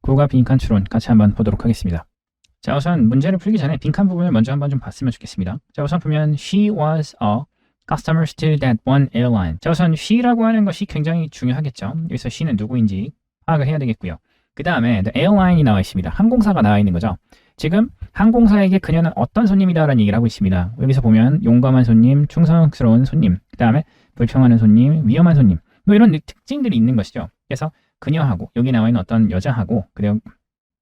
구가 빈칸 추론 같이 한번 보도록 하겠습니다. 자, 우선 문제를 풀기 전에 빈칸 부분을 먼저 한번 좀 봤으면 좋겠습니다. 자, 우선 보면 she was a customer to that one airline. 자, 우선 she라고 하는 것이 굉장히 중요하겠죠. 여기서 she는 누구인지 파악을 해야 되겠고요. 그 다음에 the airline이 나와 있습니다. 항공사가 나와 있는 거죠. 지금 항공사에게 그녀는 어떤 손님이다라는 얘기를 하고 있습니다. 여기서 보면 용감한 손님, 충성스러운 손님, 그 다음에 불평하는 손님, 위험한 손님, 뭐 이런 특징들이 있는 것이죠. 그래서 그녀하고 여기 나와 있는 어떤 여자하고 그리고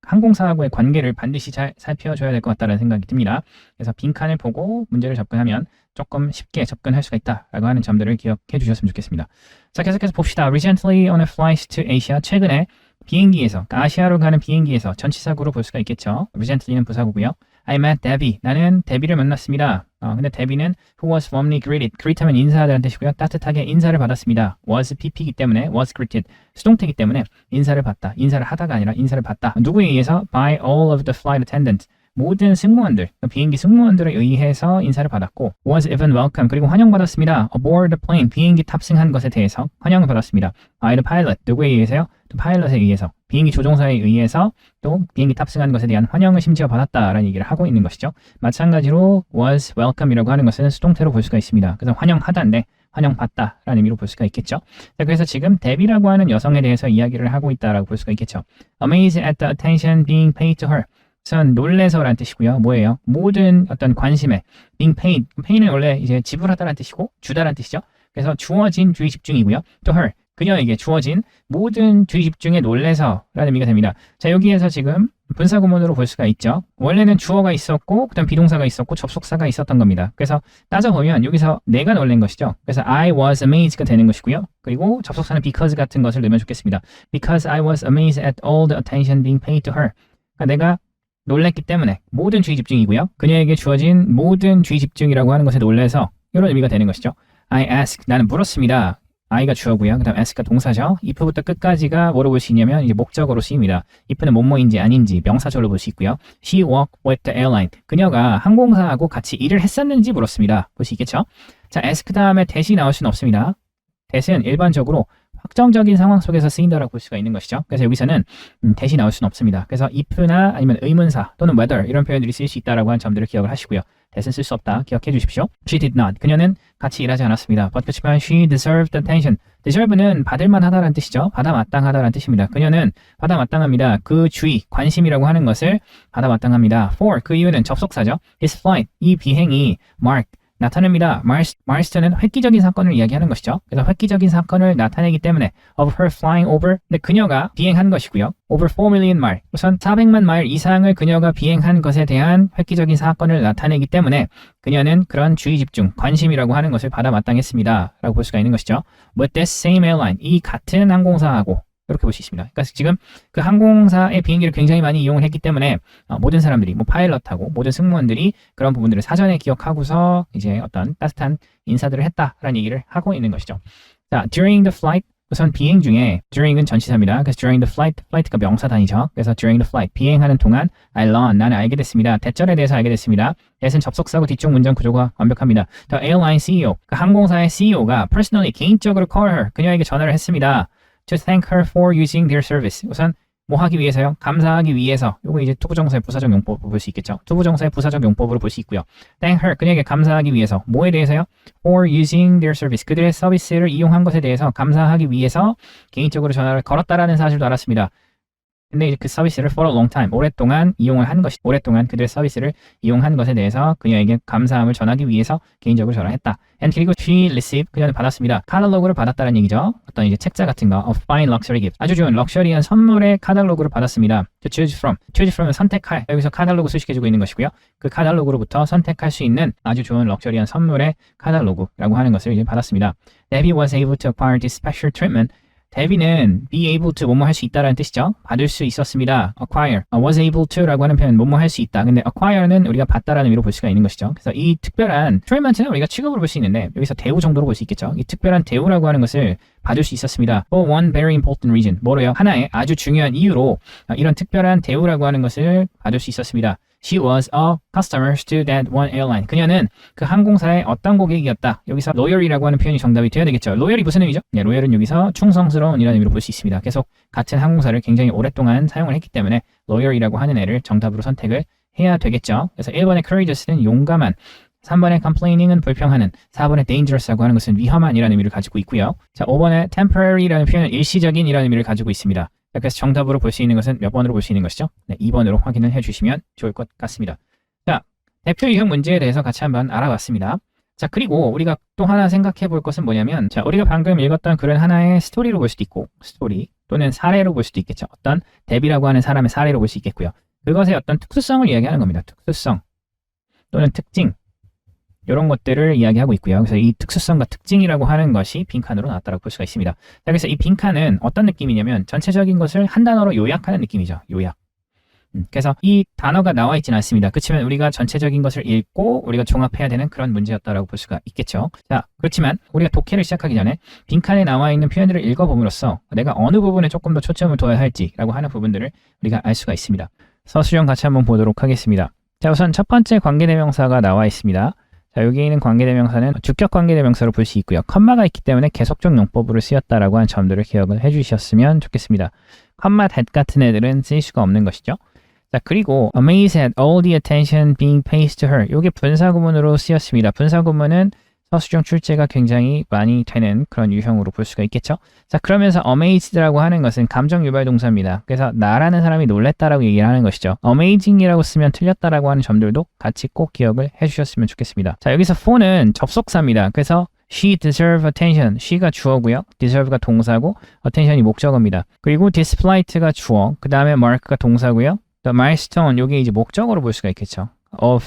항공사하고의 관계를 반드시 잘 살펴줘야 될 것 같다는 생각이 듭니다. 그래서 빈칸을 보고 문제를 접근하면 조금 쉽게 접근할 수가 있다라고 하는 점들을 기억해 주셨으면 좋겠습니다. 자, 계속해서 봅시다. Recently on a flight to Asia. 최근에 비행기에서, 아시아로 가는 비행기에서 전치사구로 볼 수가 있겠죠. Recently는 부사구고요. I met Debbie. 나는 데비를 만났습니다. 근데 데비는 who was warmly greeted. greet하면 인사하다는 뜻이고요. 따뜻하게 인사를 받았습니다. was pp이기 때문에 was greeted. 수동태이기 때문에 인사를 받다. 인사를 하다가 아니라 인사를 받다. 누구에 의해서? By all of the flight attendants. 모든 승무원들, 비행기 승무원들에 의해서 인사를 받았고 was even welcome. 그리고 환영받았습니다. aboard the plane. 비행기 탑승한 것에 대해서 환영을 받았습니다. by the pilot. 누구에 의해서요? 또 파일럿에 의해서, 비행기 조종사에 의해서 또 비행기 탑승한 것에 대한 환영을 심지어 받았다라는 얘기를 하고 있는 것이죠. 마찬가지로 was welcome이라고 하는 것은 수동태로 볼 수가 있습니다. 그래서 환영하다인데 환영받다라는 의미로 볼 수가 있겠죠. 자, 그래서 지금 데비라고 하는 여성에 대해서 이야기를 하고 있다라고 볼 수가 있겠죠. Amazed at the attention being paid to her. 우선 놀래서라는 뜻이고요. 뭐예요? 모든 어떤 관심에 being paid. pay는 원래 이제 지불하다라는 뜻이고 주다라는 뜻이죠. 그래서 주어진 주의 집중이고요. to her. 그녀에게 주어진 모든 주의 집중에 놀래서라는 의미가 됩니다. 자, 여기에서 지금 분사구문으로 볼 수가 있죠. 원래는 주어가 있었고 그다음 비동사가 있었고 접속사가 있었던 겁니다. 그래서 따져보면 여기서 내가 놀란 것이죠. 그래서 I was amazed가 되는 것이고요. 그리고 접속사는 because 같은 것을 넣으면 좋겠습니다. Because I was amazed at all the attention being paid to her. 그러니까 내가 놀랬기 때문에 모든 주의 집중이고요. 그녀에게 주어진 모든 주의 집중이라고 하는 것에 놀래서 이런 의미가 되는 것이죠. I asked. 나는 물었습니다. I가 주어고요. 그 다음 ask가 동사죠. if부터 끝까지가 뭐로 볼 수 있냐면 이제 목적어로 쓰입니다. if는 뭐뭐인지 아닌지 명사절로 볼 수 있고요. She walked with the airline. 그녀가 항공사하고 같이 일을 했었는지 물었습니다. 볼 수 있겠죠? 자, ask 다음에 that이 나올 수는 없습니다. that은 일반적으로 확정적인 상황 속에서 쓰인다라고 볼 수가 있는 것이죠. 그래서 여기서는 that이 나올 수는 없습니다. 그래서 if나 아니면 의문사 또는 whether 이런 표현들이 쓰일 수 있다라고 하는 점들을 기억을 하시고요. that은 쓸 수 없다. 기억해 주십시오. She did not. 그녀는 같이 일하지 않았습니다. But 그렇지만 she deserved attention. deserve는 받을 만하다라는 뜻이죠. 받아 마땅하다라는 뜻입니다. 그녀는 받아 마땅합니다. 그 주의, 관심이라고 하는 것을 받아 마땅합니다. For, 그 이유는 접속사죠. His flight, 이 비행이 marked, 나타냅니다. milestone은 획기적인 사건을 이야기하는 것이죠. 그래서 획기적인 사건을 나타내기 때문에 of her flying over, 근데 그녀가 비행한 것이고요. over 4 million mile, 우선 400만 마일 이상을 그녀가 비행한 것에 대한 획기적인 사건을 나타내기 때문에 그녀는 그런 주의 집중, 관심이라고 하는 것을 받아 마땅했습니다. 라고 볼 수가 있는 것이죠. With this same airline, 이 같은 항공사하고 이렇게 볼 수 있습니다. 그러니까 지금 그 항공사의 비행기를 굉장히 많이 이용을 했기 때문에 모든 사람들이, 뭐 파일럿하고 모든 승무원들이 그런 부분들을 사전에 기억하고서 이제 어떤 따뜻한 인사들을 했다라는 얘기를 하고 있는 것이죠. 자, during the flight, 우선 비행 중에 during은 전치사입니다. 그래서 during the flight가 명사 단위죠. 그래서 during the flight, 비행하는 동안 I learned, 나는 알게 됐습니다. 대절에 대해서 알게 됐습니다. that은 접속사고 뒤쪽 문장 구조가 완벽합니다. The airline CEO, 그 항공사의 CEO가 personally, 개인적으로 call her, 그녀에게 전화를 했습니다. To thank her for using their service. 우선 뭐 하기 위해서요? 감사하기 위해서. 요거 이제 투부정사의 부사적 용법으로 볼 수 있겠죠. 투부정사의 부사적 용법으로 볼 수 있고요. Thank her, 그녀에게 감사하기 위해서. 뭐에 대해서요? For using their service. 그들의 서비스를 이용한 것에 대해서 감사하기 위해서 개인적으로 전화를 걸었다라는 사실도 알았습니다. 근데 이제 그 서비스를 for a long time, 오랫동안 이용을 한 것이, 오랫동안 그들의 서비스를 이용한 것에 대해서 그녀에게 감사함을 전하기 위해서 개인적으로 전화했다. And 그리고 she received, 그녀는 받았습니다. 카탈로그를 받았다는 얘기죠. 어떤 이제 책자 같은 거, of fine luxury gift, 아주 좋은 럭셔리한 선물의 카탈로그를 받았습니다. To choose from, choose from은 선택할, 여기서 카탈로그 수식해주고 있는 것이고요. 그 카탈로그로부터 선택할 수 있는 아주 좋은 럭셔리한 선물의 카탈로그라고 하는 것을 이제 받았습니다. Debbie was able to acquire this special treatment. 데비는 be able to 뭐뭐 할 수 있다라는 뜻이죠. 받을 수 있었습니다. acquire, was able to라고 하는 표현 뭐뭐 할 수 있다. 근데 acquire는 우리가 받다라는 의미로 볼 수가 있는 것이죠. 그래서 이 특별한 treatment는 우리가 취급으로 볼 수 있는데 여기서 대우 정도로 볼 수 있겠죠. 이 특별한 대우라고 하는 것을 받을 수 있었습니다. For one very important reason. 뭐로요? 하나의 아주 중요한 이유로 이런 특별한 대우라고 하는 것을 받을 수 있었습니다. She was a customer to that one airline. 그녀는 그 항공사의 어떤 고객이었다. 여기서 loyal이라고 하는 표현이 정답이 되어야 되겠죠. loyal이 무슨 의미죠? 네, loyal은 여기서 충성스러운 이라는 의미로 볼 수 있습니다. 계속 같은 항공사를 굉장히 오랫동안 사용을 했기 때문에 loyal이라고 하는 애를 정답으로 선택을 해야 되겠죠. 그래서 1번의 courageous는 용감한, 3번의 complaining 불평하는, 4번의 dangerous라고 하는 것은 위험한이라는 의미를 가지고 있고요. 자, 5번의 temporary라는 표현은 일시적인이라는 의미를 가지고 있습니다. 자, 그래서 정답으로 볼 수 있는 것은 몇 번으로 볼 수 있는 것이죠? 네, 2번으로 확인을 해주시면 좋을 것 같습니다. 자, 대표 유형 문제에 대해서 같이 한번 알아봤습니다. 자, 그리고 우리가 또 하나 생각해 볼 것은 뭐냐면, 자, 우리가 방금 읽었던 글은 하나의 스토리로 볼 수도 있고, 스토리 또는 사례로 볼 수도 있겠죠. 어떤 데비라고 하는 사람의 사례로 볼 수 있겠고요. 그것의 어떤 특수성을 이야기하는 겁니다. 특수성 또는 특징, 이런 것들을 이야기하고 있고요. 그래서 이 특수성과 특징이라고 하는 것이 빈칸으로 나왔다고 볼 수가 있습니다. 자, 그래서 이 빈칸은 어떤 느낌이냐면 전체적인 것을 한 단어로 요약하는 느낌이죠. 요약. 그래서 이 단어가 나와 있지는 않습니다. 그렇지만 우리가 전체적인 것을 읽고 우리가 종합해야 되는 그런 문제였다라고 볼 수가 있겠죠. 자, 그렇지만 우리가 독해를 시작하기 전에 빈칸에 나와 있는 표현들을 읽어봄으로써 내가 어느 부분에 조금 더 초점을 둬야 할지라고 하는 부분들을 우리가 알 수가 있습니다. 서술형 같이 한번 보도록 하겠습니다. 자, 우선 첫 번째 관계대명사가 나와 있습니다. 자, 여기 있는 관계대명사는 주격 관계대명사로 볼 수 있고요. 컴마가 있기 때문에 계속적 용법으로 쓰였다라고 하는 점들을 기억을 해주셨으면 좋겠습니다. 컴마 that 같은 애들은 쓰일 수가 없는 것이죠. 자, 그리고 amazed at all the attention being paid to her. 이게 분사구문으로 쓰였습니다. 분사구문은 서술형 출제가 굉장히 많이 되는 그런 유형으로 볼 수가 있겠죠. 자, 그러면서 amazed라고 하는 것은 감정 유발 동사입니다. 그래서 나라는 사람이 놀랬다라고 얘기를 하는 것이죠. amazing이라고 쓰면 틀렸다라고 하는 점들도 같이 꼭 기억을 해주셨으면 좋겠습니다. 자, 여기서 for는 접속사입니다. 그래서 she deserve attention. she가 주어고요. deserve가 동사고 attention이 목적어입니다. 그리고 display가 주어, 그 다음에 mark가 동사고요. the milestone, 요게 이제 목적어로 볼 수가 있겠죠. of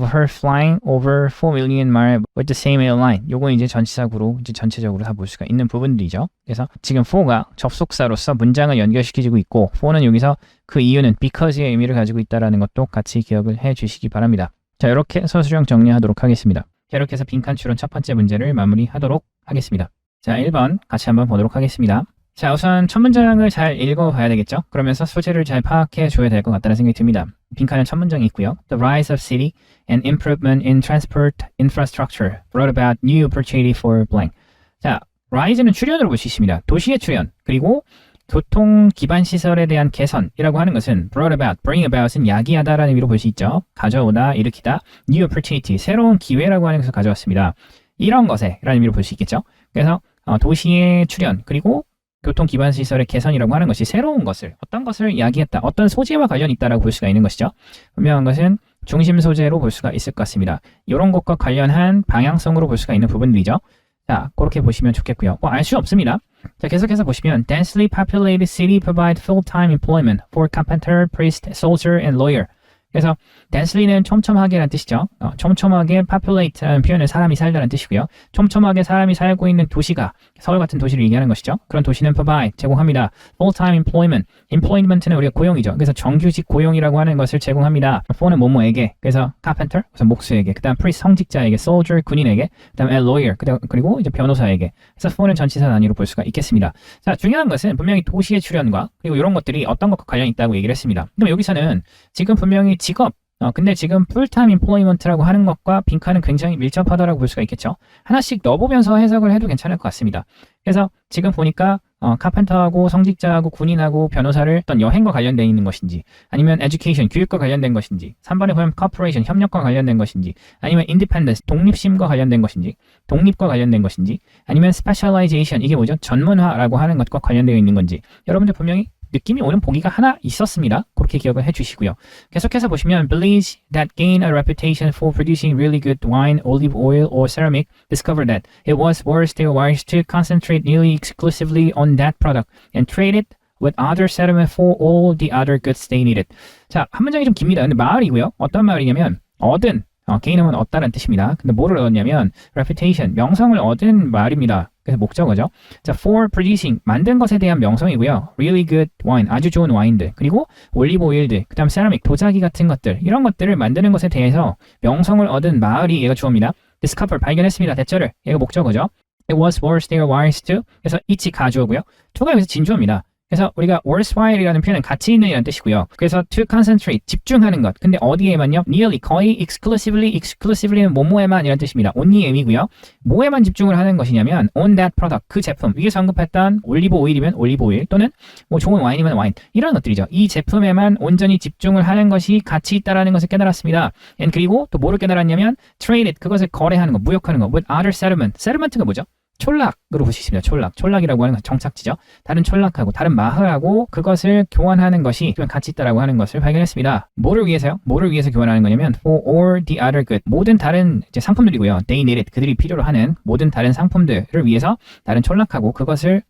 her flying over 4 million miles with the same airline. 요거 이제 전치사구로 이제 전체적으로 다 볼 수가 있는 부분들이죠. 그래서 지금 for가 접속사로서 문장을 연결시키고 있고, for는 여기서 그 이유는 because의 의미를 가지고 있다는 것도 같이 기억을 해 주시기 바랍니다. 자, 이렇게 서술형 정리하도록 하겠습니다. 자, 이렇게 해서 빈칸 추론 첫 번째 문제를 마무리하도록 하겠습니다. 자, 1번 같이 한번 보도록 하겠습니다. 자, 우선 첫 문장을 잘 읽어봐야 되겠죠. 그러면서 소재를 잘 파악해 줘야 될 것 같다는 생각이 듭니다. 빈칸에 첫 문장이 있고요. The rise of city and improvement in transport infrastructure brought about new opportunity for blank. 자, rise는 출현으로 볼 수 있습니다. 도시의 출현, 그리고 교통 기반 시설에 대한 개선이라고 하는 것은 brought about, bring about은 야기하다라는 의미로 볼 수 있죠. 가져오다, 일으키다. new opportunity, 새로운 기회라고 하는 것을 가져왔습니다. 이런 것에 라는 의미로 볼 수 있겠죠. 그래서 도시의 출현, 그리고 교통 기반 시설의 개선이라고 하는 것이 새로운 것을, 어떤 것을 이야기했다, 어떤 소재와 관련이 있다라고 볼 수가 있는 것이죠. 분명한 것은 중심 소재로 볼 수가 있을 것 같습니다. 이런 것과 관련한 방향성으로 볼 수가 있는 부분들이죠. 자, 그렇게 보시면 좋겠고요. 알 수 없습니다. 자, 계속해서 보시면 densely populated city provide full-time employment for carpenter, priest, soldier, and lawyer. 그래서 densely는 촘촘하게라는 뜻이죠. 촘촘하게 populate라는 표현은 사람이 살다는 뜻이고요. 촘촘하게 사람이 살고 있는 도시가 서울 같은 도시를 얘기하는 것이죠. 그런 도시는 provide, 제공합니다. full-time employment, employment는 우리가 고용이죠. 그래서 정규직 고용이라고 하는 것을 제공합니다. for는 뭐뭐에게, 그래서 carpenter, 그래서 목수에게, 그 다음 priest, 성직자에게, soldier, 군인에게, 그 다음 lawyer, 그리고 이제 변호사에게. 그래서 for는 전치사 단위로 볼 수가 있겠습니다. 자, 중요한 것은 분명히 도시의 출현과 그리고 이런 것들이 어떤 것과 관련이 있다고 얘기를 했습니다. 그럼 여기서는 지금 분명히 직업, 근데 지금 풀타임 임플로이먼트라고 하는 것과 빈칸은 굉장히 밀접하다라고 볼 수가 있겠죠. 하나씩 넣어보면서 해석을 해도 괜찮을 것 같습니다. 그래서 지금 보니까 카펜터하고 성직자하고 군인하고 변호사를 어떤 여행과 관련되어 있는 것인지, 아니면 education, 교육과 관련된 것인지, 3번에 보면 corporation, 협력과 관련된 것인지, 아니면 independence, 독립심과 관련된 것인지, 독립과 관련된 것인지, 아니면 specialization, 이게 뭐죠? 전문화라고 하는 것과 관련되어 있는 건지, 여러분들 분명히 느낌이 오는 보기가 하나 있었습니다. 그렇게 기억을 해주시고요. 계속해서 보시면 villages that gain a reputation for producing really good wine, olive oil, or ceramic discovered that it was worth their while to concentrate nearly exclusively on that product and trade it with other settlement for all the other goods they needed. 자, 한 문장이 좀 깁니다. 근데 마을이고요. 어떤 마을이냐면 얻은, gain은 얻다라는 뜻입니다. 근데 뭐를 얻었냐면 reputation, 명성을 얻은 마을입니다. 그래서 목적어죠. 자, for producing, 만든 것에 대한 명성이고요. really good wine, 아주 좋은 와인들. 그리고 올리브 오일들, 그 다음 세라믹, 도자기 같은 것들, 이런 것들을 만드는 것에 대해서 명성을 얻은 마을이 얘가 주어입니다. discover, 발견했습니다. 대절을, 얘가 목적어죠. It was worth their while to, 그래서 it이 가주어고요. to가 여기서 진주어입니다. 그래서 우리가 worthwhile이라는 표현은 가치 있는 이라는 뜻이고요. 그래서 to concentrate, 집중하는 것. 근데 어디에만요? nearly, 거의 exclusively는 뭐뭐에만 이라는 뜻입니다. only 의미고요. 뭐에만 집중을 하는 것이냐면 on that product, 그 제품. 위에서 언급했던 올리브 오일이면 올리브 오일 또는 뭐 좋은 와인이면 와인. 이런 것들이죠. 이 제품에만 온전히 집중을 하는 것이 가치 있다라는 것을 깨달았습니다. 그리고 또 뭐를 깨달았냐면 trade it, 그것을 거래하는 것, 무역하는 것. with other settlement. settlement가 뭐죠? 촌락으로 볼 수 있습니다. 촌락이라고 하는 건 정착지죠. 다른 촌락하고 다른 마을하고 그것을 교환하는 것이 가치 있다라고 하는 것을 발견했습니다. 뭐를 위해서요? 뭐를 위해서 교환하는 거냐면 for all the other good, 모든 다른 이제 상품들이고요. they need it, 그들이 필요로 하는 모든 다른 상품들을 위해서 다른 촌락하고 그것은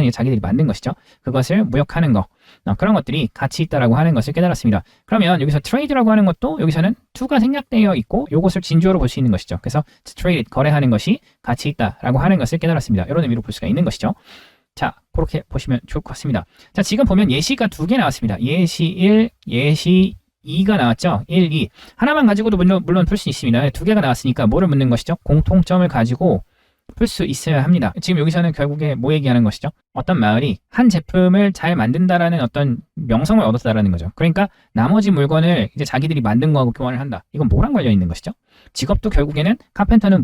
이제 자기들이 만든 것이죠. 그것을 무역하는 거. 그런 것들이 가치 있다라고 하는 것을 깨달았습니다. 그러면 여기서 trade라고 하는 것도 여기서는 to가 생략되어 있고 이것을 진주어로 볼 수 있는 것이죠. 그래서 trade it, 거래하는 것이 가치 있다라고 하는 것을 깨달았습니다. 이런 의미로 볼 수가 있는 것이죠. 자, 그렇게 보시면 좋을 것 같습니다. 자, 지금 보면 예시가 2개 나왔습니다. 예시 1, 예시 2가 나왔죠. 1, 2. 하나만 가지고도 물론 풀 수 있습니다. 2개가 나왔으니까 뭐를 묻는 것이죠? 공통점을 가지고 풀 수 있어야 합니다. 지금 여기서는 결국에 뭐 얘기하는 것이죠? 어떤 마을이 한 제품을 잘 만든다라는 어떤 명성을 얻었다라는 거죠. 그러니까 나머지 물건을 이제 자기들이 만든 거하고 교환을 한다. 이건 뭐랑 관련 있는 것이죠? 직업도 결국에는 카펜터는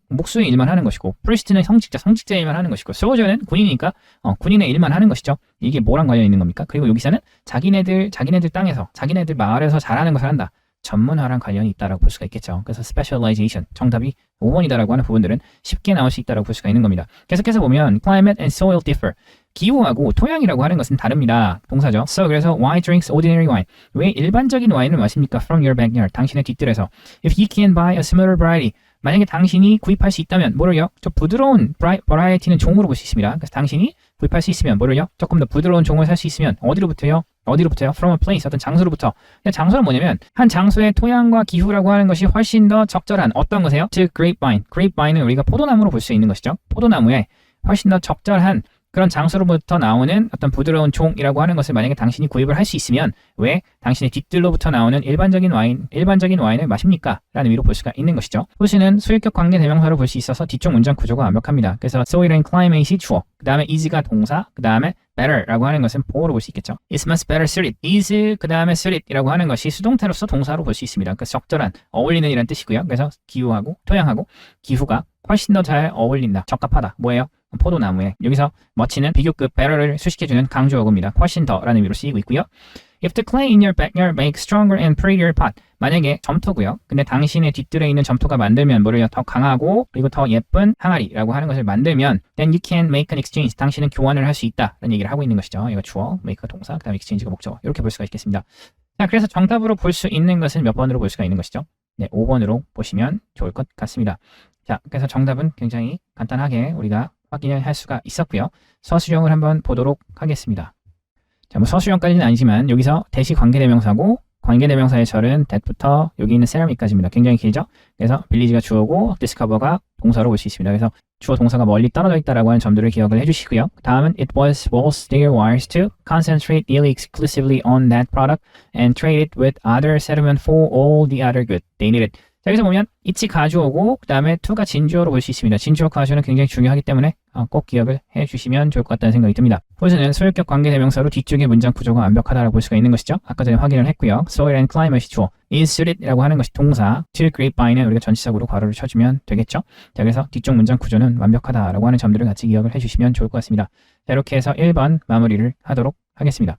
목수의 일만 하는 것이고, 프리스트는 성직자의 일만 하는 것이고, 소저는 군인이니까 군인의 일만 하는 것이죠. 이게 뭐랑 관련 있는 겁니까? 그리고 여기서는 자기네들 땅에서, 자기네들 마을에서 잘하는 것을 한다. 전문화랑 관련이 있다라고 볼 수가 있겠죠. 그래서 specialization, 정답이 5번이다라고 하는 부분들은 쉽게 나올 수 있다라고 볼 수가 있는 겁니다. 계속해서 보면 climate and soil differ, 기후하고 토양이라고 하는 것은 다릅니다. 동사죠. So 그래서 why drinks ordinary wine? 왜 일반적인 와인을 마십니까? From your backyard, 당신의 뒷뜰에서. If you can buy a similar variety, 만약에 당신이 구입할 수 있다면 뭐를요? 저 부드러운 variety는 종으로 볼 수 있습니다. 그래서 당신이 구입할 수 있으면 뭐를요? 조금 더 부드러운 종을 살 수 있으면 어디로부터요? From a place, 어떤 장소로부터. 장소는 뭐냐면 한 장소의 토양과 기후라고 하는 것이 훨씬 더 적절한 어떤 것이에요? 즉 grapevine. grapevine은 우리가 포도나무로 볼 수 있는 것이죠. 포도나무에 훨씬 더 적절한 그런 장소로부터 나오는 어떤 부드러운 종이라고 하는 것을 만약에 당신이 구입을 할 수 있으면 왜 당신의 뒷뜰로부터 나오는 일반적인 와인을 마십니까? 라는 의미로 볼 수가 있는 것이죠. 후시는 수익격 관계 대명사로 볼 수 있어서 뒤쪽 문장 구조가 완벽합니다. 그래서 soil and climate이 주어, 그 다음에 is가 동사, 그 다음에 better라고 하는 것은 보어로 볼 수 있겠죠. It's much better suited. is 그 다음에 suited이라고 하는 것이 수동태로서 동사로 볼 수 있습니다. 그래서 적절한, 어울리는 이란 뜻이고요. 그래서 기후하고 토양하고 기후가 훨씬 더 잘 어울린다, 적합하다. 뭐예요? 포도나무에. 여기서 much는 비교급 better를 수식해주는 강조어구입니다. 훨씬 더라는 의미로 쓰이고 있고요. If the clay in your backyard makes stronger and prettier pot, 만약에 점토고요. 근데 당신의 뒷뜰에 있는 점토가 만들면 뭐를요? 더 강하고 그리고 더 예쁜 항아리라고 하는 것을 만들면 then you can make an exchange. 당신은 교환을 할 수 있다라는 얘기를 하고 있는 것이죠. 이거 주어, make가 동사, 그 다음에 exchange가 목적어. 이렇게 볼 수가 있겠습니다. 자, 그래서 정답으로 볼 수 있는 것은 몇 번으로 볼 수가 있는 것이죠? 네, 5번으로 보시면 좋을 것 같습니다. 자, 그래서 정답은 굉장히 간단하게 우리가 확인을 할 수가 있었고요. 서술형을 한번 보도록 하겠습니다. 자, 뭐 서술형까지는 아니지만 여기서 대시 관계대명사고 관계대명사의 절은 that부터 여기 있는 ceramic까지입니다. 굉장히 길죠? 그래서 빌리지가 주어고 discover가 동사로 볼 수 있습니다. 그래서 주어 동사가 멀리 떨어져 있다라고 하는 점들을 기억을 해주시고요. 다음은 it was both their wise to concentrate nearly exclusively on that product and trade it with other settlement for all the other good they needed. 자, 여기서 보면 it이 가주어고 그 다음에 to가 진주어로 볼 수 있습니다. 진주어 가주어는 굉장히 중요하기 때문에 꼭 기억을 해주시면 좋을 것 같다는 생각이 듭니다. 포즈는 소유격 관계대명사로 뒤쪽의 문장 구조가 완벽하다고 볼 수가 있는 것이죠. 아까 전에 확인을 했고요. soil and climate이 주어, is suited이라고 하는 것이 동사, till grapevine은 우리가 전치사구로 괄호를 쳐주면 되겠죠. 자, 그래서 뒤쪽 문장 구조는 완벽하다라고 하는 점들을 같이 기억을 해주시면 좋을 것 같습니다. 자, 이렇게 해서 1번 마무리를 하도록 하겠습니다.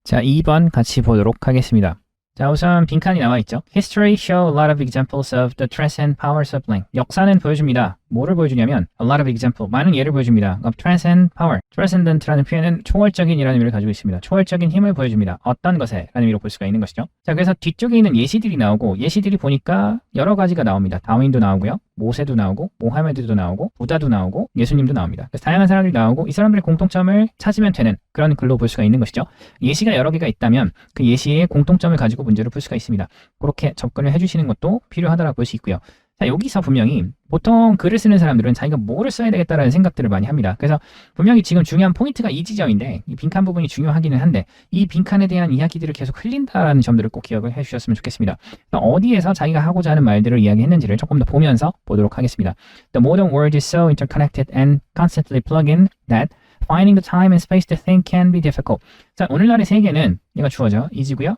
자, 2번 같이 보도록 하겠습니다. 자, 우선 빈칸이 나와 있죠. History show a lot of examples of the transcend powers of blank. 역사는 보여줍니다. 뭐를 보여주냐면 a lot of example, 많은 예를 보여줍니다. of transcend power. transcendent라는 표현은 초월적인이라는 의미를 가지고 있습니다. 초월적인 힘을 보여줍니다. 어떤 것에? 라는 의미로 볼 수가 있는 것이죠. 자, 그래서 뒤쪽에 있는 예시들이 나오고 예시들이 보니까 여러 가지가 나옵니다. 다윈도 나오고요. 모세도 나오고 모하메드도 나오고 부다도 나오고 예수님도 나옵니다. 그래서 다양한 사람들이 나오고 이 사람들의 공통점을 찾으면 되는 그런 글로 볼 수가 있는 것이죠. 예시가 여러 개가 있다면 그 예시의 공통점을 가지고 문제를 풀 수가 있습니다. 그렇게 접근을 해주시는 것도 필요하다고 볼 수 있고요. 자, 여기서 분명히 보통 글을 쓰는 사람들은 자기가 뭐를 써야 되겠다라는 생각들을 많이 합니다. 그래서 분명히 지금 중요한 포인트가 이 지점인데 이 빈칸 부분이 중요하기는 한데 이 빈칸에 대한 이야기들을 계속 흘린다라는 점들을 꼭 기억을 해주셨으면 좋겠습니다. 어디에서 자기가 하고자 하는 말들을 이야기했는지를 조금 더 보면서 보도록 하겠습니다. The modern world is so interconnected and constantly plug in that finding the time and space to think can be difficult. 자, 오늘날의 세계는 얘가 주어져 is고요.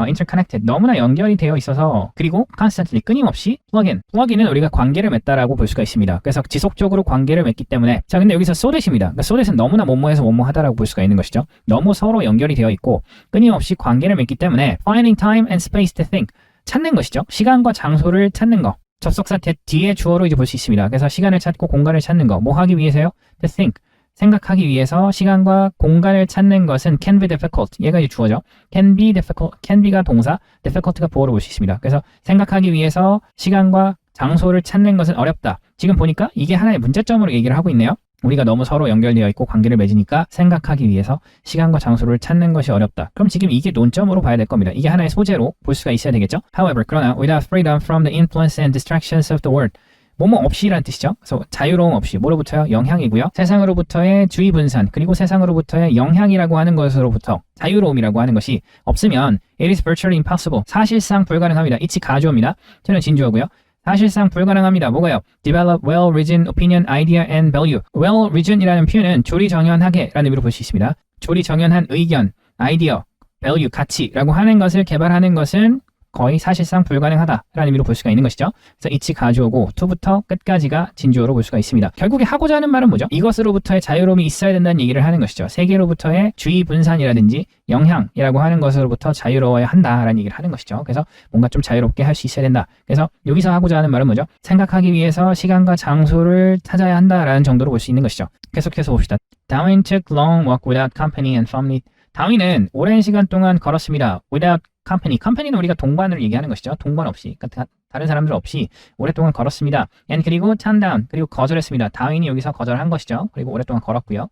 interconnected, 너무나 연결이 되어 있어서 그리고 constantly, 끊임없이 plug-in은 우리가 관계를 맺다라고 볼 수가 있습니다. 그래서 지속적으로 관계를 맺기 때문에 자, 근데 여기서 so that입니다. 그러니까 so that은 너무나 뭐뭐해서 뭐뭐하다라고 볼 수가 있는 것이죠. 너무 서로 연결이 되어 있고 끊임없이 관계를 맺기 때문에 finding time and space to think, 찾는 것이죠. 시간과 장소를 찾는 거. 접속사 뒤에 주어로 이제 볼 수 있습니다. 그래서 시간을 찾고 공간을 찾는 거. 뭐 하기 위해서요? To think. 생각하기 위해서 시간과 공간을 찾는 것은 can be difficult. 얘가 이제 주어죠. can be difficult. can be가 동사, difficult가 보어로 볼 수 있습니다. 그래서 생각하기 위해서 시간과 장소를 찾는 것은 어렵다. 지금 보니까 이게 하나의 문제점으로 얘기를 하고 있네요. 우리가 너무 서로 연결되어 있고 관계를 맺으니까 생각하기 위해서 시간과 장소를 찾는 것이 어렵다. 그럼 지금 이게 논점으로 봐야 될 겁니다. 이게 하나의 소재로 볼 수가 있어야 되겠죠. However, 그러나 without freedom from the influence and distractions of the world. 뭐뭐 없이라는 뜻이죠. 그래서 자유로움 없이 뭐로부터요? 영향이고요. 세상으로부터의 주의 분산 그리고 세상으로부터의 영향이라고 하는 것으로부터 자유로움이라고 하는 것이 없으면 it is virtually impossible. 사실상 불가능합니다. 이치 가주어입니다. 저는 진주어고요. 사실상 불가능합니다. 뭐가요? Develop well-reasoned opinion, idea, and value. Well-reasoned이라는 표현은 조리정연하게 라는 의미로 볼 수 있습니다. 조리정연한 의견, 아이디어, value, 가치라고 하는 것을 개발하는 것은 거의 사실상 불가능하다라는 의미로 볼 수가 있는 것이죠. 그래서 이치 가주어고 to부터 끝까지가 진주어로 볼 수가 있습니다. 결국에 하고자 하는 말은 뭐죠? 이것으로부터의 자유로움이 있어야 된다는 얘기를 하는 것이죠. 세계로부터의 주의 분산이라든지 영향이라고 하는 것으로부터 자유로워야 한다라는 얘기를 하는 것이죠. 그래서 뭔가 좀 자유롭게 할 수 있어야 된다. 그래서 여기서 하고자 하는 말은 뭐죠? 생각하기 위해서 시간과 장소를 찾아야 한다라는 정도로 볼 수 있는 것이죠. 계속해서 봅시다. Darwin took long walk without company and family. 다윈은 오랜 시간 동안 걸었습니다. Without company. company는 우리가 동반을 얘기하는 것이죠. 동반 없이. 그러니까 다른 사람들 없이 오랫동안 걸었습니다. and 그리고 turn down. 그리고 거절했습니다. 다윈이 여기서 거절한 것이죠. 그리고 오랫동안 걸었고요.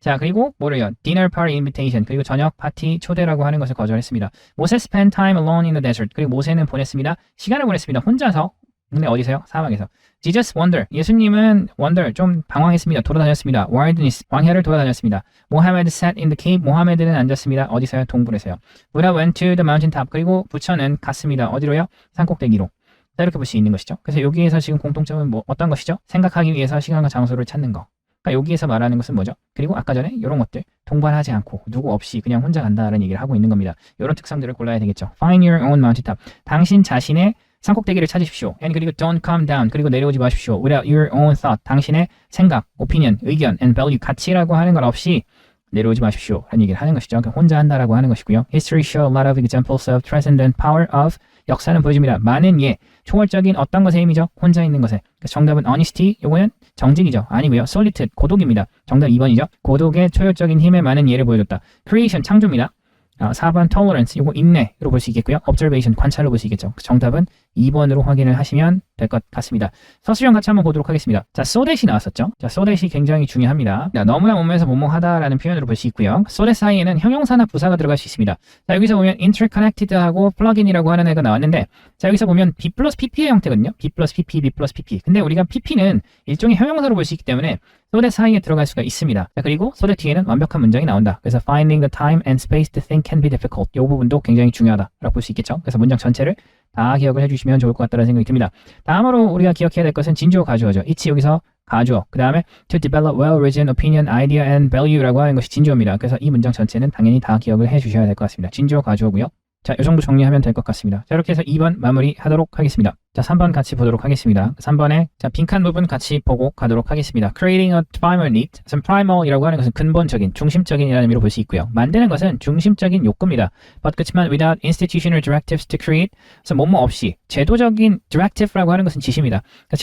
자, 그리고 뭐를요? dinner party invitation. 그리고 저녁 파티 초대라고 하는 것을 거절했습니다. Moses spent time alone in the desert. 그리고 모세는 보냈습니다. 시간을 보냈습니다. 혼자서. 근데 어디서요? 사막에서. Jesus wonder. 예수님은 wonder. 좀 방황했습니다. 돌아다녔습니다. wilderness. 광야를 돌아다녔습니다. Mohammed sat in the cave. 모하메드는 앉았습니다. 어디서요? 동굴에서요. Buddha went to the mountain top. 그리고 부처는 갔습니다. 어디로요? 산꼭대기로. 자, 이렇게 볼 수 있는 것이죠. 그래서 여기에서 지금 공통점은 뭐 어떤 것이죠? 생각하기 위해서 시간과 장소를 찾는 거. 그러니까 여기에서 말하는 것은 뭐죠? 그리고 아까 전에 이런 것들 동반하지 않고 누구 없이 그냥 혼자 간다라는 얘기를 하고 있는 겁니다. 이런 특성들을 골라야 되겠죠. Find your own mountain top. 당신 자신의 산꼭대기를 찾으십시오. and 그리고 don't come down. 그리고 내려오지 마십시오. without your own thought. 당신의 생각, opinion, 의견, and value, 가치라고 하는 것 없이 내려오지 마십시오. 라는 얘기를 하는 것이죠. 그러니까 혼자 한다라고 하는 것이고요. History show a lot of examples of transcendent power of. 역사는 보여줍니다. 많은 초월적인 어떤 것의 힘이죠? 혼자 있는 것에. 그래서 정답은 honesty. 요거는 정직이죠. 아니고요. solitude. 고독입니다. 정답 2번이죠. 고독의 초월적인 힘의 많은 예를 보여줬다. creation. 창조입니다. 4번 tolerance, 이거 인내로 볼 수 있겠고요. observation, 관찰로 볼 수 있겠죠. 정답은 2번으로 확인을 하시면 될 것 같습니다. 서술형 같이 한번 보도록 하겠습니다. 자, so that이 나왔었죠. 자, so that이 굉장히 중요합니다. 자, 너무나 뭐뭐해서 뭐뭐하다라는 표현으로 볼 수 있고요. so that 사이에는 형용사나 부사가 들어갈 수 있습니다. 자, 여기서 보면 interconnected하고 plugin이라고 하는 애가 나왔는데, 자, 여기서 보면 B 플러스 PP의 형태거든요. B 플러스 PP, B 플러스 PP. 근데 우리가 PP는 일종의 형용사로 볼 수 있기 때문에 so that 사이에 들어갈 수가 있습니다. 자, 그리고 so that 뒤에는 완벽한 문장이 나온다. 그래서 finding the time and space to think can be difficult. 이 부분도 굉장히 중요하다라고 볼 수 있겠죠. 그래서 문장 전체를 다 기억을 해주시면 좋을 것 같다는 생각이 듭니다. 다음으로 우리가 기억해야 될 것은 진주어 가주어죠. 이치 여기서 가주어. 그 다음에 to develop well-reasoned opinion, idea, and value라고 하는 것이 진주어입니다. 그래서 이 문장 전체는 당연히 다 기억을 해주셔야 될 것 같습니다. 진주어 가주어고요. 자, 이 정도 정리하면 될 것 같습니다. 자, 이렇게 해서 2번 마무리하도록 하겠습니다. 자, 3번 같이 보도록 하겠습니다. 3번에 자, 빈칸 부분 같이 보고 가도록 하겠습니다. Creating a primal need. primal이라고 하는 것은 근본적인, 중심적인이라는 의미로 볼 수 있고요. 만드는 것은 중심적인 욕구입니다. But 그렇지만 without institutional directives to create. 그래서 뭐뭐 없이 제도적인 directive라고 하는 것은 지시입니다. 그러니까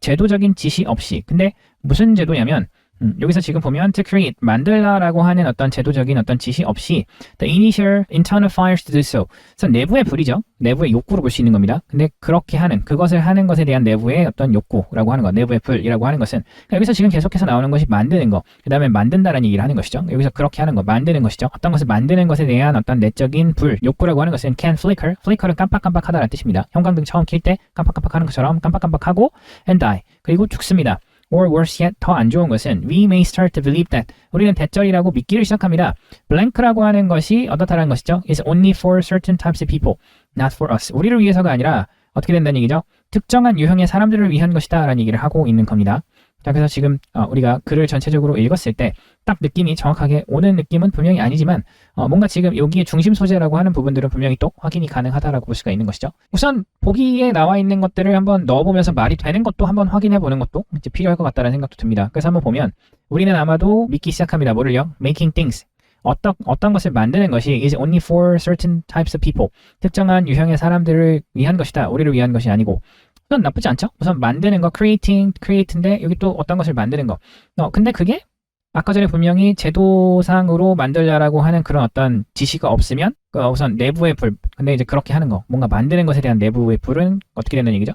제도적인 지시 없이. 근데 무슨 제도냐면 여기서 지금 보면 to create, 만들라라고 하는 어떤 제도적인 어떤 지시 없이 the initial internal fires to do so. 그래서 내부의 불이죠. 내부의 욕구로 볼 수 있는 겁니다. 근데 그렇게 하는, 그것을 하는 것에 대한 내부의 어떤 욕구라고 하는 것, 내부의 불이라고 하는 것은 그러니까 여기서 지금 계속해서 나오는 것이 만드는 거, 그 다음에 만든다라는 얘기를 하는 것이죠. 여기서 그렇게 하는 거, 만드는 것이죠. 어떤 것을 만드는 것에 대한 어떤 내적인 불, 욕구라고 하는 것은 can flicker, flicker는 깜빡깜빡하다라는 뜻입니다. 형광등 처음 킬 때 깜빡깜빡하는 것처럼 깜빡깜빡하고 and die, 그리고 죽습니다. Or worse yet, 더 안 좋은 것은 we may start to believe that. 우리는 대절이라고 믿기를 시작합니다. blank라고 하는 것이 어떻다라는 것이죠. is only for certain types of people, not for us. 우리를 위해서가 아니라 어떻게 된다는 얘기죠? 특정한 유형의 사람들을 위한 것이다 라는 얘기를 하고 있는 겁니다. 자, 그래서 지금 우리가 글을 전체적으로 읽었을 때 딱 느낌이 정확하게 오는 느낌은 분명히 아니지만 뭔가 지금 여기에 중심 소재라고 하는 부분들은 분명히 또 확인이 가능하다라고 볼 수가 있는 것이죠. 우선 보기에 나와 있는 것들을 한번 넣어보면서 말이 되는 것도 한번 확인해 보는 것도 이제 필요할 것 같다는 생각도 듭니다. 그래서 한번 보면 우리는 아마도 믿기 시작합니다. 뭐를요? Making things. 어떤 것을 만드는 것이 is only for certain types of people. 특정한 유형의 사람들을 위한 것이다. 우리를 위한 것이 아니고. 그건 나쁘지 않죠? 우선 만드는 거, create인데 여기 또 어떤 것을 만드는 거. 근데 그게 아까 전에 분명히 제도상으로 만들자라고 하는 그런 어떤 지시가 없으면 우선 내부의 불, 근데 이제 그렇게 하는 거, 뭔가 만드는 것에 대한 내부의 불은 어떻게 되는 얘기죠?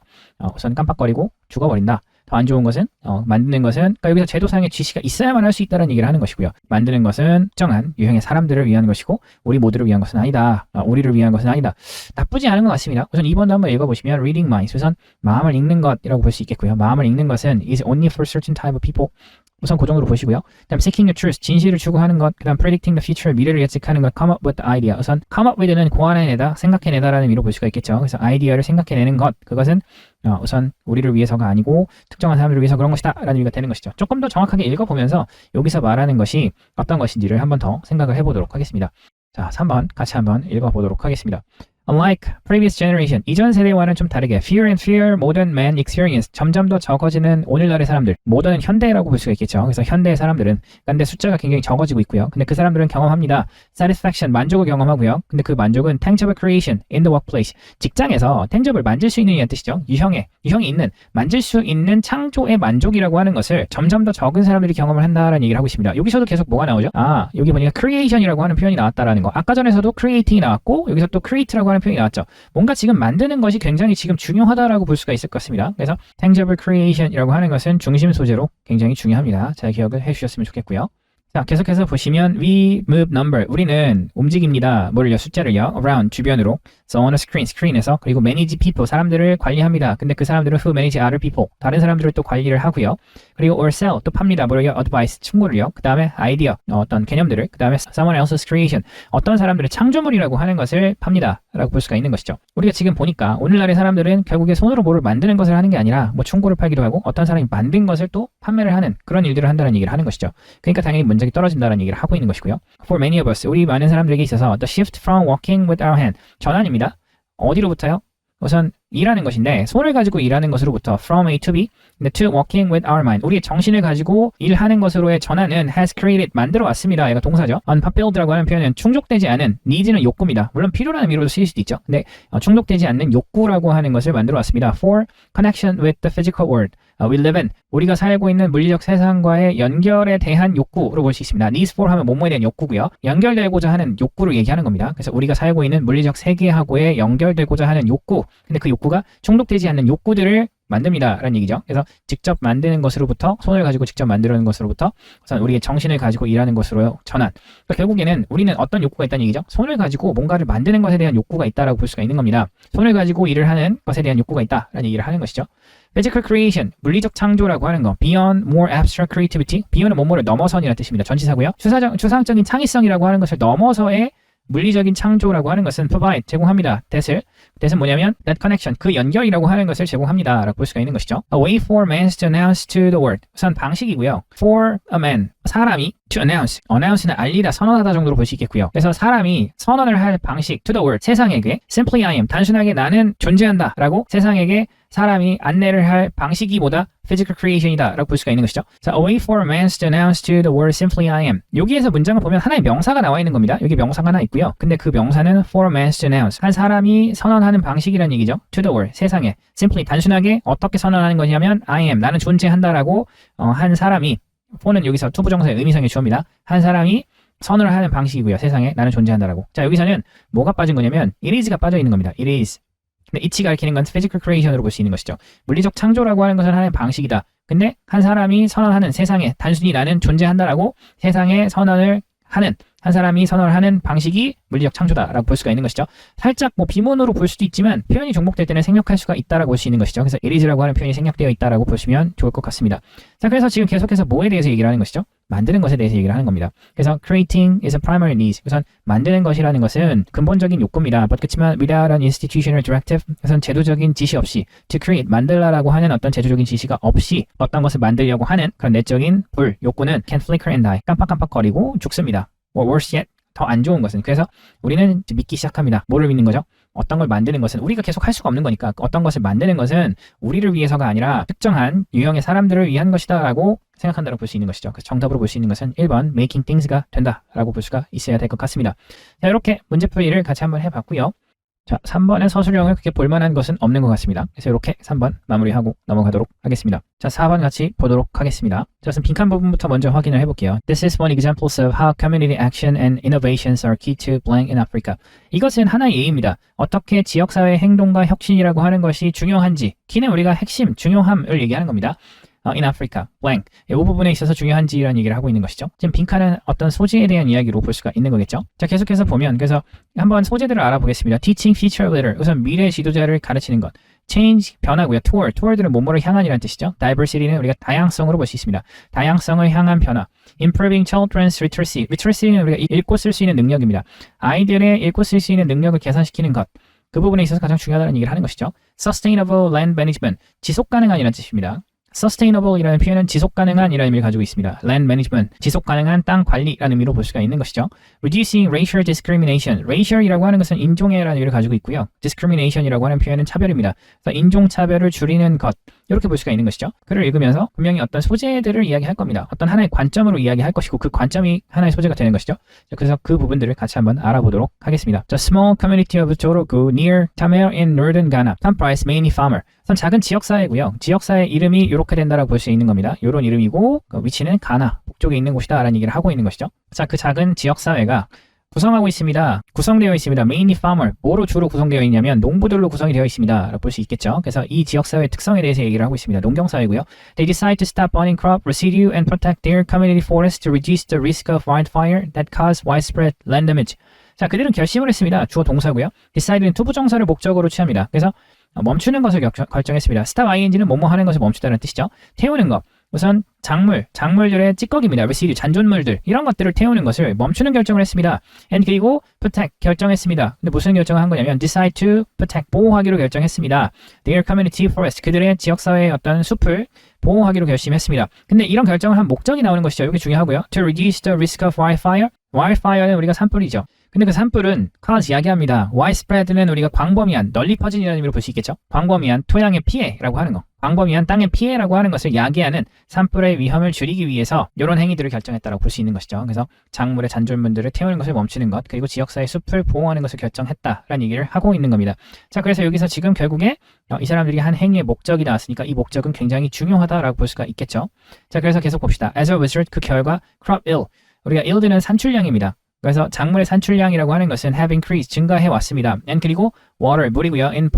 우선 깜빡거리고 죽어버린다. 더 안 좋은 것은 만드는 것은 그러니까 여기서 제도상의 지시가 있어야만 할 수 있다는 얘기를 하는 것이고요. 만드는 것은 특정한 유형의 사람들을 위한 것이고 우리 모두를 위한 것은 아니다. 우리를 위한 것은 아니다. 나쁘지 않은 것 같습니다. 우선 2번도 한번 읽어보시면 reading minds, 우선 마음을 읽는 것이라고 볼 수 있겠고요. 마음을 읽는 것은 is only for certain type of people. 우선 그 정도로 보시고요. 그다음 seeking the truth, 진실을 추구하는 것. 그다음 predicting the future, 미래를 예측하는 것. come up with the idea. 우선 come up with는 고안해내다, 생각해내다라는 의미로 볼 수가 있겠죠. 그래서 아이디어를 생각해내는 것. 그것은 우선 우리를 위해서가 아니고 특정한 사람들을 위해서 그런 것이다 라는 의미가 되는 것이죠. 조금 더 정확하게 읽어보면서 여기서 말하는 것이 어떤 것인지를 한번 더 생각을 해보도록 하겠습니다. 자, 3번 같이 한번 읽어보도록 하겠습니다. Unlike previous generation, 이전 세대와는 좀 다르게 fewer and fewer modern men experience, 점점 더 적어지는 오늘날의 사람들, 모던은 현대라고 볼 수가 있겠죠. 그래서 현대의 사람들은 근데 숫자가 굉장히 적어지고 있고요. 근데 그 사람들은 경험합니다. satisfaction, 만족을 경험하고요. 근데 그 만족은 tangible creation in the workplace, 직장에서 tangible, 만질 수 있는 이란 뜻이죠. 유형이 있는, 만질 수 있는 창조의 만족이라고 하는 것을 점점 더 적은 사람들이 경험을 한다라는 얘기를 하고 있습니다. 여기서도 계속 뭐가 나오죠? 여기 보니까 creation이라고 하는 표현이 나왔다라는 거. 아까 전에서도 creating이 나왔고 여기서 또 create라고 하는 표현이 나왔죠. 뭔가 지금 만드는 것이 굉장히 지금 중요하다라고 볼 수가 있을 것 같습니다. 그래서 tangible creation이라고 하는 것은 중심 소재로 굉장히 중요합니다. 잘 기억을 해주셨으면 좋겠고요. 자, 계속해서 보시면 we move number, 우리는 움직입니다. 뭐를요? 숫자를요. around, 주변으로. So on a screen, 스크린에서. 그리고 manage people, 사람들을 관리합니다. 근데 그 사람들은 who manage other people, 다른 사람들을 또 관리를 하고요. 그리고 or sell, 또 팝니다. 뭐를요? advice, 충고를요. 그 다음에 idea, 어떤 개념들을. 그 다음에 someone else's creation, 어떤 사람들의 창조물이라고 하는 것을 팝니다. 라고 볼 수가 있는 것이죠. 우리가 지금 보니까 오늘날의 사람들은 결국에 손으로 뭐를 만드는 것을 하는 게 아니라 뭐 충고를 팔기도 하고 어떤 사람이 만든 것을 또 판매를 하는 그런 일들을 한다는 얘기를 하는 것이죠. 그러니까 당연히 문제가 떨어진다는 얘기를 하고 있는 것이고요. For many of us, 우리 많은 사람들에게 있어서 the shift from walking with our hand, 전환입니다. 어디로부터요? 우선 일하는 것인데 손을 가지고 일하는 것으로부터 from A to B, to walking with our mind, 우리의 정신을 가지고 일하는 것으로의 전환은 has created, 만들어 왔습니다. 얘가 동사죠. unfulfilled라고 하는 표현은 충족되지 않은, needs는 욕구입니다. 물론 필요라는 의미로도 쓰일 수도 있죠. 근데 충족되지 않는 욕구라고 하는 것을 만들어 왔습니다. for connection with the physical world, we live in, 우리가 살고 있는 물리적 세상과의 연결에 대한 욕구로 볼 수 있습니다. needs for 하면 뭐뭐에 대한 욕구고요. 연결되고자 하는 욕구를 얘기하는 겁니다. 그래서 우리가 살고 있는 물리적 세계하고의 연결되고자 하는 욕구, 근데 그 욕구가 충족되지 않는 욕구들을 만듭니다 라는 얘기죠. 그래서 직접 만드는 것으로부터, 손을 가지고 직접 만드는 것으로부터 우선 우리의 정신을 가지고 일하는 것으로 전환. 그러니까 결국에는 우리는 어떤 욕구가 있다는 얘기죠. 손을 가지고 뭔가를 만드는 것에 대한 욕구가 있다라고 볼 수가 있는 겁니다. 손을 가지고 일을 하는 것에 대한 욕구가 있다라는 얘기를 하는 것이죠. Physical creation, 물리적 창조라고 하는 거. Beyond more abstract creativity, beyond은 뭐뭐를 넘어선이라는 뜻입니다. 전치사고요. 추상적인 창의성이라고 하는 것을 넘어서의 물리적인 창조라고 하는 것은 provide, 제공합니다. that은 뭐냐면 that connection, 그 연결이라고 하는 것을 제공합니다 라고 볼 수가 있는 것이죠. A way for men to announce to the world, 우선 방식이고요. For a man, 사람이 to announce는 알리다, 선언하다 정도로 볼 수 있겠고요. 그래서 사람이 선언을 할 방식 to the world, 세상에게 simply I am, 단순하게 나는 존재한다 라고 세상에게 사람이 안내를 할 방식이보다 physical creation이다 라고 볼 수가 있는 것이죠. 자, a way for a man to announce to the world simply I am. 여기에서 문장을 보면 하나의 명사가 나와 있는 겁니다. 여기 명사가 하나 있고요. 근데 그 명사는 for a man to announce, 한 사람이 선언하는 방식이라는 얘기죠. to the world, 세상에. simply, 단순하게 어떻게 선언하는 거냐면 I am, 나는 존재한다라고 한 사람이, for는 여기서 투부정사의 의미상의 주어입니다. 한 사람이 선언을 하는 방식이고요. 세상에 나는 존재한다라고. 자, 여기서는 뭐가 빠진 거냐면 it is가 빠져 있는 겁니다. it is. 근데 it가 가리키는 건 physical creation으로 볼 수 있는 것이죠. 물리적 창조라고 하는 것은 하나의 방식이다. 근데 한 사람이 선언하는, 세상에 단순히 나는 존재한다라고 세상에 선언을 하는 한 사람이 선언을 하는 방식이 물리적 창조다라고 볼 수가 있는 것이죠. 살짝 뭐 비문으로 볼 수도 있지만 표현이 종목될 때는 생략할 수가 있다라고 볼 수 있는 것이죠. 그래서 it is라고 하는 표현이 생략되어 있다라고 보시면 좋을 것 같습니다. 자, 그래서 지금 계속해서 뭐에 대해서 얘기를 하는 것이죠? 만드는 것에 대해서 얘기를 하는 겁니다. 그래서 creating is a primary need. 우선 만드는 것이라는 것은 근본적인 욕구입니다. 그렇지만 without an institutional directive, 우선 제도적인 지시 없이 to create, 만들라라고 하는 어떤 제도적인 지시가 없이 어떤 것을 만들려고 하는 그런 내적인 불, 욕구는 can flicker and die, 깜빡깜빡거리고 죽습니다. Or worse yet, 더 안 좋은 것은, 그래서 우리는 믿기 시작합니다. 뭐를 믿는 거죠? 어떤 걸 만드는 것은 우리가 계속 할 수가 없는 거니까 어떤 것을 만드는 것은 우리를 위해서가 아니라 특정한 유형의 사람들을 위한 것이다 라고 생각한다고 볼 수 있는 것이죠. 그래서 정답으로 볼 수 있는 것은 1번 making things가 된다라고 볼 수가 있어야 될 것 같습니다. 자, 이렇게 문제풀이를 같이 한번 해봤고요. 자, 3번의 서술형을 그렇게 볼만한 것은 없는 것 같습니다. 그래서 이렇게 3번 마무리하고 넘어가도록 하겠습니다. 자, 4번 같이 보도록 하겠습니다. 자, 우선 빈칸 부분부터 먼저 확인을 해볼게요. This is one example of how community action and innovations are key to blank in Africa. 이것은 하나의 예입니다. 어떻게 지역사회 행동과 혁신이라고 하는 것이 중요한지, 키는 우리가 핵심, 중요함을 얘기하는 겁니다. in Africa, blank. 이 부분에 있어서 중요한지라는 얘기를 하고 있는 것이죠. 지금 빈칸은 어떤 소재에 대한 이야기로 볼 수가 있는 거겠죠. 자, 계속해서 보면, 그래서 한번 소재들을 알아보겠습니다. Teaching future leader, 우선 미래 지도자를 가르치는 것. Change, 변화고요. Toward는 뭐뭐를 향한이라는 뜻이죠. Diversity는 우리가 다양성으로 볼 수 있습니다. 다양성을 향한 변화. Improving children's literacy. literacy는 우리가 읽고 쓸 수 있는 능력입니다. 아이들의 읽고 쓸 수 있는 능력을 개선시키는 것. 그 부분에 있어서 가장 중요하다는 얘기를 하는 것이죠. Sustainable land management, 지속 가능한이라는 뜻입니다. Sustainable이라는 표현은 지속 가능한이라는 의미를 가지고 있습니다. Land management, 지속 가능한 땅 관리라는 의미로 볼 수가 있는 것이죠. Reducing racial discrimination, racial이라고 하는 것은 인종애라는 의미를 가지고 있고요. Discrimination이라고 하는 표현은 차별입니다. 그래서 인종 차별을 줄이는 것, 이렇게 볼 수가 있는 것이죠. 글을 읽으면서 분명히 어떤 소재들을 이야기할 겁니다. 어떤 하나의 관점으로 이야기할 것이고 그 관점이 하나의 소재가 되는 것이죠. 그래서 그 부분들을 같이 한번 알아보도록 하겠습니다. The small community of Jorogu near Tamil in northern Ghana, comprised mainly farmer. 작은 지역사회고요. 지역사회 이름이 이렇게 된다라고 볼 수 있는 겁니다. 이런 이름이고 그 위치는 가나 북쪽에 있는 곳이다 라는 얘기를 하고 있는 것이죠. 자, 그 작은 지역사회가 구성되어 있습니다. mainly farmer, 뭐로 주로 구성되어 있냐면 농부들로 구성이 되어 있습니다 라고 볼 수 있겠죠. 그래서 이 지역사회의 특성에 대해서 얘기를 하고 있습니다. 농경사회고요. They decide to stop burning crop residue and protect their community forests to reduce the risk of wildfire that cause widespread land damage. 자, 그들은 결심을 했습니다. 주어 동사고요. decide는 투부정사를 목적으로 취합니다. 그래서 멈추는 것을 결정했습니다. stop ing는 뭐뭐 하는 것을 멈추다는 뜻이죠. 태우는 것. 우선 작물들의 찌꺼기입니다. residue, 잔존물들, 이런 것들을 태우는 것을 멈추는 결정을 했습니다. and 그리고 protect, 결정했습니다. 근데 무슨 결정을 한 거냐면 decide to protect, 보호하기로 결정했습니다. their community forest, 그들의 지역사회의 어떤 숲을 보호하기로 결심했습니다. 근데 이런 결정을 한 목적이 나오는 것이죠. 이게 중요하고요. to reduce the risk of wildfire, wildfire는 우리가 산불이죠. 근데 그 산불은 cause 이야기합니다. widespread는 우리가 광범위한, 널리 퍼진이라는 의미로 볼 수 있겠죠. 광범위한 토양의 피해라고 하는 거. 광범위한 땅의 피해라고 하는 것을 야기하는 산불의 위험을 줄이기 위해서 이런 행위들을 결정했다고 볼 수 있는 것이죠. 그래서 작물의 잔존물들을 태우는 것을 멈추는 것, 그리고 지역사회 숲을 보호하는 것을 결정했다라는 얘기를 하고 있는 겁니다. 자, 그래서 여기서 지금 결국에 이 사람들이 한 행위의 목적이 나왔으니까 이 목적은 굉장히 중요하다라고 볼 수가 있겠죠. 자, 그래서 계속 봅시다. As a result, 그 결과 crop yield, 우리가 yield는 산출량입니다. 그래서 작물의 산출량이라고 하는 것은 have increased, 증가해 왔습니다. and 그리고 water, 물이고요. in a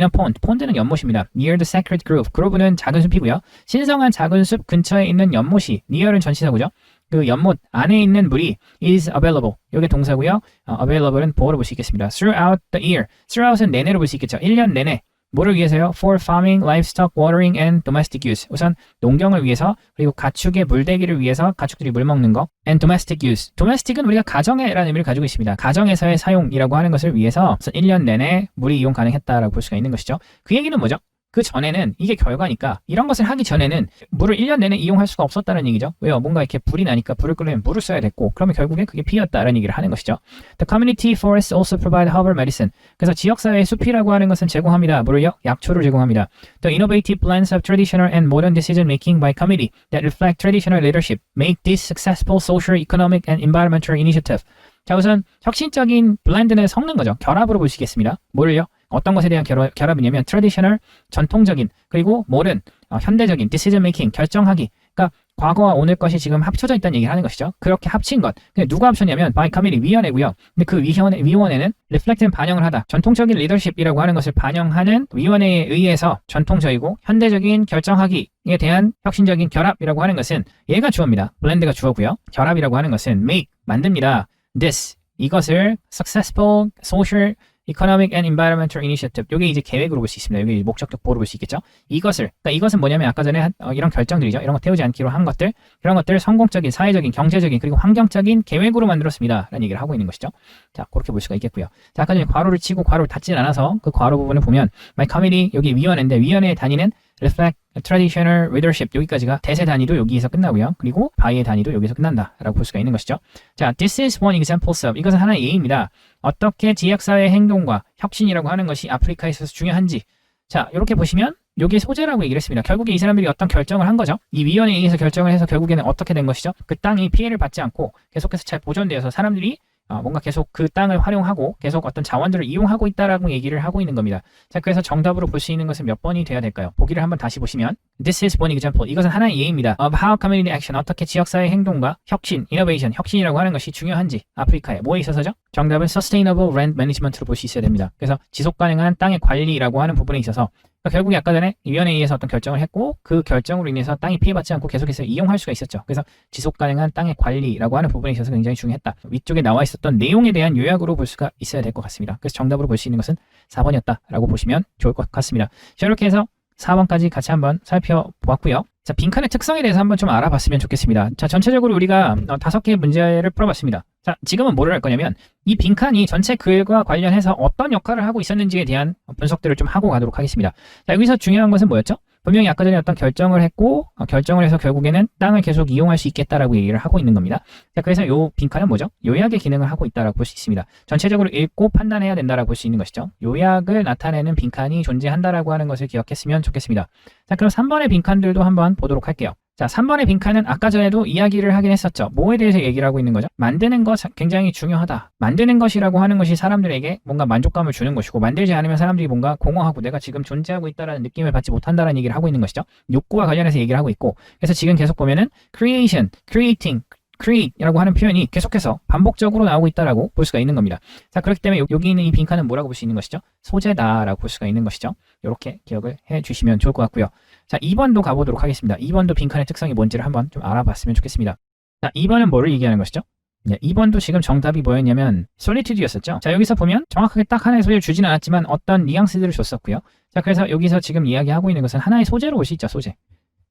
pond, pond는 연못입니다. near the sacred grove, grove는 작은 숲이고요. 신성한 작은 숲 근처에 있는 연못이, near은 전치사고요. 그 연못 안에 있는 물이 is available, 이게 동사고요. available은 보어로 볼 수 있겠습니다. throughout the year, throughout은 내내로 볼 수 있겠죠. 1년 내내. 뭐를 위해서요? For farming, livestock, watering, and domestic use. 우선 농경을 위해서, 그리고 가축의 물대기를 위해서, 가축들이 물 먹는 거. And domestic use. domestic은 우리가 가정에라는 의미를 가지고 있습니다. 가정에서의 사용이라고 하는 것을 위해서 1년 내내 물이 이용 가능했다라고 볼 수가 있는 것이죠. 그 얘기는 뭐죠? 그 전에는 이게 결과니까 이런 것을 하기 전에는 물을 1년 내내 이용할 수가 없었다는 얘기죠. 왜요? 뭔가 이렇게 불이 나니까 불을 끄려면 물을 써야 됐고 그러면 결국에 그게 피었다라는 얘기를 하는 것이죠. The community forests also provide herbal medicine. 그래서 지역사회의 숲이라고 하는 것은 제공합니다. 뭐를요? 약초를 제공합니다. The innovative blends of traditional and modern decision making by committee that reflect traditional leadership make this successful social, economic, and environmental initiative. 자, 우선 혁신적인 블렌드는 섞는 거죠. 결합으로 보시겠습니다. 뭐를요? 어떤 것에 대한 결합이냐면 traditional, 전통적인, 그리고 modern, 현대적인 decision making, 결정하기. 그러니까 과거와 오늘 것이 지금 합쳐져 있다는 얘기를 하는 것이죠. 그렇게 합친 것. 근데 누가 합쳤냐면 by committee 위원회고요. 근데 그 위원회는 reflect는 반영을 하다. 전통적인 리더십이라고 하는 것을 반영하는 위원회에 의해서 전통적이고 현대적인 결정하기에 대한 혁신적인 결합이라고 하는 것은 얘가 주어입니다. blend가 주어고요. 결합이라고 하는 것은 make 만듭니다. this 이것을 successful social economic and environmental initiative 요게 이제 계획으로 볼 수 있습니다. 여기 목적격 보호로 볼 수 있겠죠. 그러니까 이것은 뭐냐면 아까 전에 이런 결정들이죠. 이런 거 태우지 않기로 한 것들 그런 것들을 성공적인 사회적인 경제적인 그리고 환경적인 계획으로 만들었습니다. 라는 얘기를 하고 있는 것이죠. 자 그렇게 볼 수가 있겠고요. 자 아까 전에 괄호를 치고 괄호를 닫진 않아서 그 괄호 부분을 보면 my committee 여기 위원회인데 위원회의 단위는 reflect traditional leadership 여기까지가 대세 단위도 여기에서 끝나고요. 그리고 by의 단위도 여기서 끝난다 라고 볼 수가 있는 것이죠. 자 this is one example of 이것은 하나의 예입니다. 어떻게 지역사회의 행동과 혁신이라고 하는 것이 아프리카에 있어서 중요한지 자 이렇게 보시면 여기에 소재라고 얘기를 했습니다. 결국에 이 사람들이 어떤 결정을 한 거죠. 이 위원회에 의해서 결정을 해서 결국에는 어떻게 된 것이죠. 그 땅이 피해를 받지 않고 계속해서 잘 보존되어서 사람들이 뭔가 계속 그 땅을 활용하고 계속 어떤 자원들을 이용하고 있다라고 얘기를 하고 있는 겁니다. 자, 그래서 정답으로 볼 수 있는 것은 몇 번이 돼야 될까요? 보기를 한번 다시 보시면 This is one example. 이것은 하나의 예입니다. Of how community action, 어떻게 지역사회 행동과 혁신, innovation, 혁신이라고 하는 것이 중요한지 아프리카에 뭐에 있어서죠? 정답은 sustainable land management로 볼 수 있어야 됩니다. 그래서 지속 가능한 땅의 관리라고 하는 부분에 있어서 결국에 아까 전에 위원회에 의해서 어떤 결정을 했고 그 결정으로 인해서 땅이 피해받지 않고 계속해서 이용할 수가 있었죠. 그래서 지속 가능한 땅의 관리라고 하는 부분에 있어서 굉장히 중요했다. 위쪽에 나와 있었던 내용에 대한 요약으로 볼 수가 있어야 될 것 같습니다. 그래서 정답으로 볼 수 있는 것은 4번이었다라고 보시면 좋을 것 같습니다. 자, 이렇게 해서 4번까지 같이 한번 살펴보았고요. 자, 빈칸의 특성에 대해서 한번 좀 알아봤으면 좋겠습니다. 자, 전체적으로 우리가 5개의 문제를 풀어봤습니다. 자, 지금은 뭐를 할 거냐면 이 빈칸이 전체 글과 관련해서 어떤 역할을 하고 있었는지에 대한 분석들을 좀 하고 가도록 하겠습니다. 자, 여기서 중요한 것은 뭐였죠? 분명히 아까 전에 어떤 결정을 했고 결정을 해서 결국에는 땅을 계속 이용할 수 있겠다라고 얘기를 하고 있는 겁니다. 자, 그래서 이 빈칸은 뭐죠? 요약의 기능을 하고 있다라고 볼 수 있습니다. 전체적으로 읽고 판단해야 된다라고 볼 수 있는 것이죠. 요약을 나타내는 빈칸이 존재한다라고 하는 것을 기억했으면 좋겠습니다. 자, 그럼 3번의 빈칸들도 한번 보도록 할게요. 자, 3번의 빈칸은 아까 전에도 이야기를 하긴 했었죠. 뭐에 대해서 얘기를 하고 있는 거죠? 만드는 것 굉장히 중요하다. 만드는 것이라고 하는 것이 사람들에게 뭔가 만족감을 주는 것이고 만들지 않으면 사람들이 뭔가 공허하고 내가 지금 존재하고 있다는 느낌을 받지 못한다는 얘기를 하고 있는 것이죠. 욕구와 관련해서 얘기를 하고 있고 그래서 지금 계속 보면은 creation, creating, create이라고 하는 표현이 계속해서 반복적으로 나오고 있다라고 볼 수가 있는 겁니다. 자, 그렇기 때문에 여기 있는 이 빈칸은 뭐라고 볼 수 있는 것이죠? 소재다라고 볼 수가 있는 것이죠. 이렇게 기억을 해 주시면 좋을 것 같고요. 자, 2번도 가보도록 하겠습니다. 2번도 빈칸의 특성이 뭔지를 한번 좀 알아봤으면 좋겠습니다. 자, 2번은 뭐를 얘기하는 것이죠? 네, 2번도 지금 정답이 뭐였냐면 solitude였었죠. 자, 여기서 보면 정확하게 딱 하나의 소재를 주진 않았지만 어떤 뉘앙스들을 줬었고요. 자, 그래서 여기서 지금 이야기하고 있는 것은 하나의 소재로 볼 수 있죠. 소재.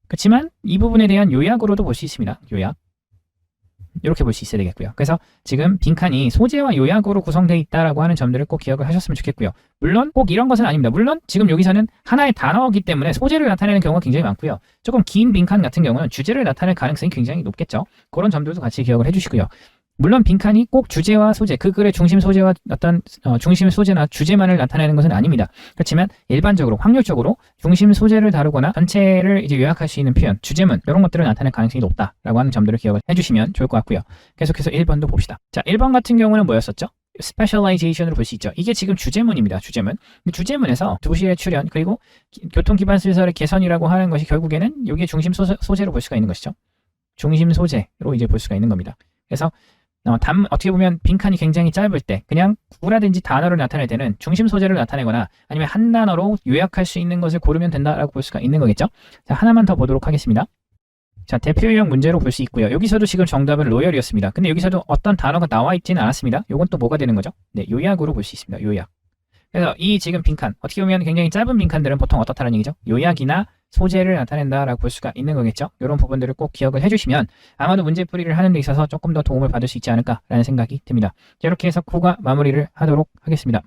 그렇지만 이 부분에 대한 요약으로도 볼 수 있습니다. 요약. 이렇게 볼 수 있어야 되겠고요. 그래서 지금 빈칸이 소재와 요약으로 구성되어 있다라고 하는 점들을 꼭 기억을 하셨으면 좋겠고요. 물론 꼭 이런 것은 아닙니다. 물론 지금 여기서는 하나의 단어이기 때문에 소재를 나타내는 경우가 굉장히 많고요. 조금 긴 빈칸 같은 경우는 주제를 나타낼 가능성이 굉장히 높겠죠. 그런 점들도 같이 기억을 해주시고요. 물론 빈칸이 꼭 주제와 소재, 그 글의 중심 소재와 어떤 중심 소재나 주제만을 나타내는 것은 아닙니다. 그렇지만 일반적으로 확률적으로 중심 소재를 다루거나 전체를 이제 요약할 수 있는 표현, 주제문 이런 것들을 나타낼 가능성이 높다라고 하는 점들을 기억을 해주시면 좋을 것 같고요. 계속해서 1번도 봅시다. 자, 1번 같은 경우는 뭐였었죠? 스페셜라이제이션으로 볼 수 있죠. 이게 지금 주제문입니다. 주제문. 주제문에서 도시의 출현 그리고 교통기반시설의 개선이라고 하는 것이 결국에는 여기에 중심 소재로 볼 수가 있는 것이죠. 중심 소재로 이제 볼 수가 있는 겁니다. 그래서 어떻게 보면 빈칸이 굉장히 짧을 때 그냥 구라든지 단어를 나타낼 때는 중심 소재를 나타내거나 아니면 한 단어로 요약할 수 있는 것을 고르면 된다라고 볼 수가 있는 거겠죠. 자, 하나만 더 보도록 하겠습니다. 자, 대표 유형 문제로 볼 수 있고요. 여기서도 지금 정답은 로열이었습니다. 근데 여기서도 어떤 단어가 나와 있지는 않았습니다. 요건 또 뭐가 되는 거죠? 네, 요약으로 볼 수 있습니다. 요약. 그래서 이 지금 빈칸, 어떻게 보면 굉장히 짧은 빈칸들은 보통 어떻다는 얘기죠? 요약이나 소재를 나타낸다라고 볼 수가 있는 거겠죠. 이런 부분들을 꼭 기억을 해주시면 아마도 문제풀이를 하는 데 있어서 조금 더 도움을 받을 수 있지 않을까라는 생각이 듭니다. 자, 이렇게 해서 9과 마무리를 하도록 하겠습니다.